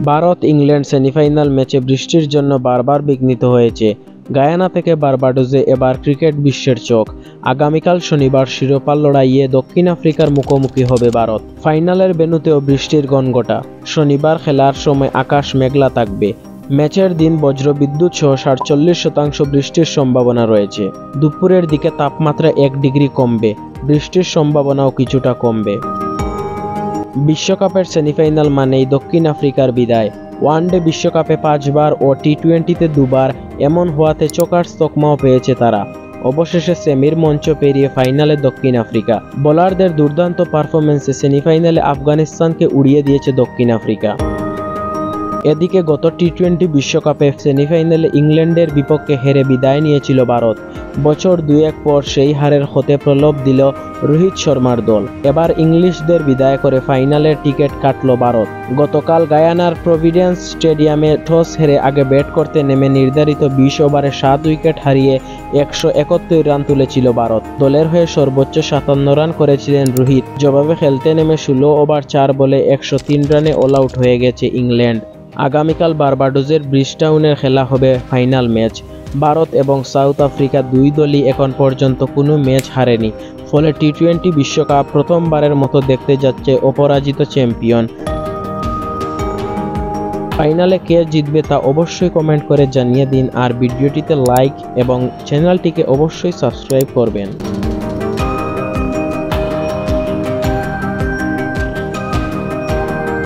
Bharat England semifinal ম্যাচে বৃষ্টির জন্য বারবার বিঘ্নিত হয়েছে। গায়ানা থেকে বার্বাডোসে এবার ক্রিকেট বিশ্বের চোখ। আগামীকাল শনিবার শিরোপা লড়াইয়ে দক্ষিণ আফ্রিকার মুখোমুখি হবে ভারত। ফাইনালের ভেন্যুতেও বৃষ্টির গনগটা। শনিবার খেলার সময় আকাশ মেঘলা থাকবে। ম্যাচের দিন বজ্রবিদ্যুৎ সহ ৪৭% বৃষ্টির সম্ভাবনা রয়েছে। দুপুরের দিকে তাপমাত্রা ১ ডিগ্রি কমবে, বৃষ্টির সম্ভাবনাও কিছুটা কমবে। বিশ্বকাপের সেমিফাইনাল মানেই দক্ষিণ আফ্রিকার বিদায়। ওয়ানডে বিশ্বকাপে ৫ বার ও টি-20-তে ২ বার, এমন হওয়াতে চোখার তকমাও পেয়েছে তারা। অবশেষে সেমির মঞ্চ পেরিয়ে ফাইনালে দক্ষিণ আফ্রিকা। বোলারদের দুর্দান্ত পারফরম্যান্সে সেমিফাইনালে আফগানিস্তানকে উড়িয়ে দিয়েছে দক্ষিণ আফ্রিকা। এদিকে গত টি-20 বিশ্বকাপে সেমিফাইনালে ইংল্যান্ডের বিপক্ষে হেরে বিদায় নিয়েছিল ভারত। বছর ২-১ পর সেই হারের ক্ষতে প্রলোভ দিল রোহিত শর্মার দল। এবার ইংলিশদের বিদায় করে ফাইনালের টিকিট কাটল ভারত। গতকাল গায়ানার প্রভিডেন্স স্টেডিয়ামে টস হেরে আগে ব্যাট করতে নেমে নির্ধারিত ২০ ওভারে ৭ উইকেট হারিয়ে ১৭১ রান তুলেছিল ভারত। দলের হয়ে সর্বোচ্চ ৫৭ রান করেছিলেন রোহিত। জবাবে খেলতে নেমে ১৬ ওভার ৪ বলে ১০৩ রানে অল আউট হয়ে গেছে ইংল্যান্ড। আগামীকাল বার্বাডোসের ব্রিজটাউনের খেলা হবে ফাইনাল ম্যাচ। ভারত এবং সাউথ আফ্রিকা দুই দলই এখন পর্যন্ত কোনো ম্যাচ হারেনি। ফলে টি-20 বিশ্বকাপ প্রথমবারের মতো দেখতে যাচ্ছে অপরাজিত চ্যাম্পিয়ন। ফাইনালে কে জিতবে তা অবশ্যই কমেন্ট করে জানিয়ে দিন, আর ভিডিওটিতে লাইক এবং চ্যানেলটিকে অবশ্যই সাবস্ক্রাইব করবেন।